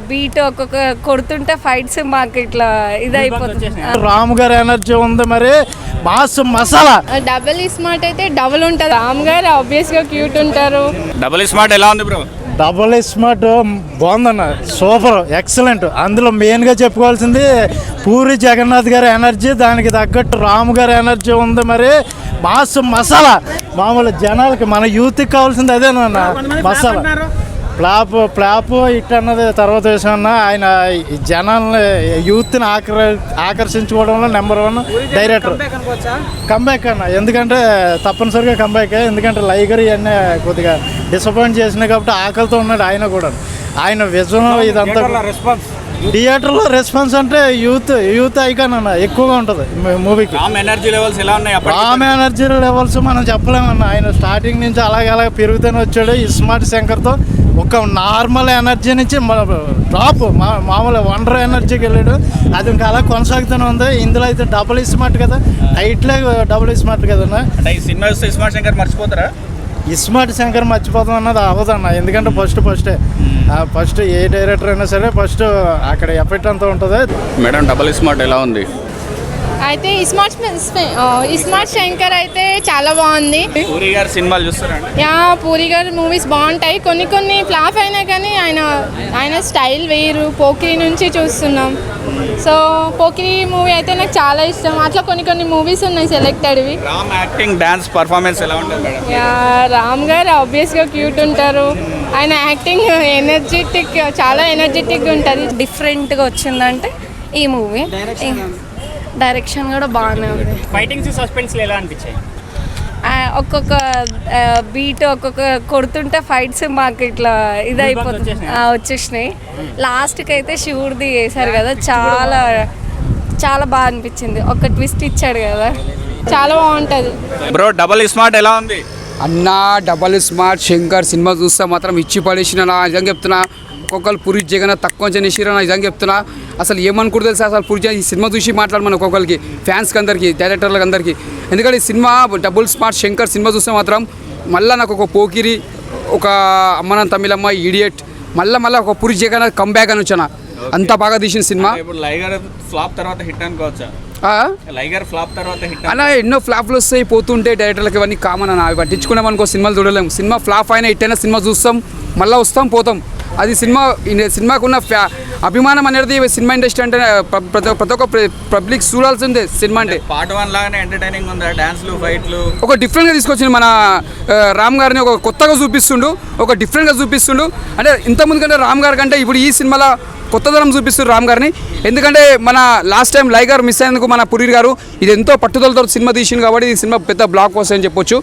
Beat ఒక్కొక్క కొడుతుంటే fights మాకు ఇట్లా ఇదైపోతుంది. రామ్ గారి ఎనర్జీ ఉంది, మరి మాస్ మసాలా. డబుల్ స్మార్ట్ అయితే డబుల్ ఉంటుంది. రామ్ గారు ఆబ్వియస్ గా క్యూట్ ఉంటారు. డబుల్ స్మార్ట్ ఎలా ఉంది బ్రో? డబుల్ స్మార్ట్ బాగుందన్న, సూపర్, ఎక్సలెంట్. అందులో మెయిన్గా చెప్పుకోవాల్సింది పూరి జగన్నాథ్ గారి ఎనర్జీ, దానికి తగ్గట్టు రామ్ గారి ఎనర్జీ ఉంది, మరి మాస్ మసాలా. మామూలు జనాలకి మన యూత్కి కావాల్సింది అదేనన్న, మసాలా. ప్లాప్ ఇట్ అన్నది తర్వాత విషయమన్నా, ఆయన జనాల్ని యూత్ని ఆకర్షించుకోవడంలో నెంబర్ 1 డైరెక్టర్. కంబ్యాక్ అన్న, ఎందుకంటే తప్పనిసరిగా కంబ్యాక్. ఎందుకంటే లైగర్ ఇవన్నీ కొద్దిగా డిసప్పాయింట్ చేసినాయి కాబట్టి ఆకలితో ఉన్నాడు ఆయన కూడా. ఆయన విజన్ ఇదంతా థియేటర్లో రెస్పాన్స్ అంటే యూత్ ఐకాన్ అన్న ఎక్కువగా ఉంటుంది మూవీకి. రామ్ ఎనర్జీ లెవెల్స్ ఎలా ఉన్నాయి? రామ్ ఎనర్జీ లెవెల్స్ మనం చెప్పలేమన్న. ఆయన స్టార్టింగ్ నుంచి అలాగే పెరుగుతూనే వచ్చాడు. ఇస్మార్ట్ శంకర్తో ఒక నార్మల్ ఎనర్జీ నుంచి డ్రాప్ మామూలు వండర్ ఎనర్జీకి వెళ్ళాడు. అది ఇంకా అలా కొనసాగుతూనే ఉంది. ఇందులో అయితే డబుల్ స్మార్ట్ కదా, టైట్లే డబుల్ స్మార్ట్ కదన్నా. సినిమా ఇస్మార్ట్ శంకర్ మర్చిపోతారా? ఇస్మార్ట్ శంకర్ మర్చిపోతాం అన్నది అవ్వదన్న. ఎందుకంటే ఫస్ట్ ఏ డైరెక్టర్ అయినా సరే ఫస్ట్ అక్కడ ఎఫెక్ట్ అంతా ఉంటుంది. మేడం డబుల్ స్మార్ట్ ఎలా ఉంది? అయితే ఇస్మార్ట్ శంకర్ అయితే చాలా బాగుంది. పూరి గారి సినిమాలు చూస్తారండి? పూరి గారి మూవీస్ బాగుంటాయి. కొన్ని ఫ్లాప్ అయినా కానీ ఆయన స్టైల్ వేరు. పోకిరి నుంచి చూస్తున్నాం. సో పోకిరి మూవీ అయితే నాకు చాలా ఇష్టం. అట్లా కొన్ని మూవీస్ ఉన్నాయి సెలెక్టెడ్వి. రామ్ యాక్టింగ్, డాన్స్, పర్ఫార్మెన్స్ ఎలా ఉంటుంది మేడం? రామ్ గారు ఆబ్వియస్గా క్యూట్ ఉంటారు. ఆయన యాక్టింగ్ చాలా ఎనర్జెటిక్గా ఉంటుంది. డిఫరెంట్గా వచ్చిందంటే ఈ మూవీ. డైరెక్షన్ కూడా బాగానే ఉంది. ఫైటింగ్స్, సస్పెన్స్ ఎలా అనిపించాయి? ఒక్కొక్క బీట్ ఒక్కొక్క కొడుతుంటే ఫైట్స్ మాకు ఇట్లా ఇదైపోతుంది, వచ్చేసినాయి. లాస్ట్కి అయితే శివుడిది వేశారు కదా, చాలా చాలా బాగా అనిపించింది. ఒక ట్విస్ట్ ఇచ్చాడు కదా, చాలా బాగుంటుంది. బ్రో డబుల్ స్మార్ట్ ఎలా ఉంది? అన్న డబల్ స్మార్ట్ శంకర్ సినిమా చూస్తే మాత్రం ఇచ్చి పడేసిన నా నిజంగా చెప్తున్నా. ఒక్కొక్కరు పూరి జగన్నాథ్ తక్కువ చేసిరా నా నిజంగా చెప్తున్నా. అసలు ఏమనుకుంటు తెలుసా, అసలు పూరి ఈ సినిమా చూసి మాట్లాడమని ఒక్కొక్కరికి, ఫ్యాన్స్కి అందరికీ, డైరెక్టర్లకు అందరికీ. ఎందుకంటే ఈ cinema double smart Shankar cinema చూస్తే మాత్రం మళ్ళీ నాకు ఒక పోకిరి, ఒక అమ్మన తమిళమ్మ, ఇడియట్, మళ్ళీ ఒక పూరి జగన్నాథ్ కంబ్యాక్ అని వచ్చాను. అంత బాగా తీసిన సినిమా. ఇప్పుడు లైగర్ ఫ్లాప్ తర్వాత హిట్ అనుకోవచ్చా? లైగర్ ఫ్లాప్ తర్వాత హిట్ అలా ఎన్నో ఫ్లాప్లు వస్తాయి పోతుంటే డైరెక్టర్లకు, ఇవన్నీ కామన్ అన్న. అవి పట్టించుకున్నాం అనుకో సినిమాలు చూడలేము. సినిమా ఫ్లాప్ అయినా హిట్ అయినా సినిమా చూస్తాం, మళ్ళీ వస్తాం పోతాం. అది సినిమాకున్న అభిమానం అనేది సినిమా ఇండస్ట్రీ అంటే ప్రతి ఒక్క పబ్లిక్ చూడాల్సిందే. సినిమా అంటే పార్ట్ 1 లాగానే ఎంటర్టైనింగ్ ఉందా? డాన్స్లు, ఫైట్లు ఒక డిఫరెంట్గా తీసుకొచ్చింది. మన రామ్ గారిని ఒక కొత్తగా చూపిస్తుండు, ఒక డిఫరెంట్గా చూపిస్తుండు. అంటే ఇంతకుముందు కంటే రామ్ గారి కంటే ఇప్పుడు ఈ సినిమాలో కొత్తదనం చూపిస్తారు రామ్ గారిని. ఎందుకంటే మన లాస్ట్ టైం లైగర్ మిస్ అయినందుకు మన పూరి గారు ఇది ఎంతో పట్టుదలతో సినిమా తీసింది కాబట్టి ఈ సినిమా పెద్ద బ్లాక్ బస్టర్ అని చెప్పొచ్చు.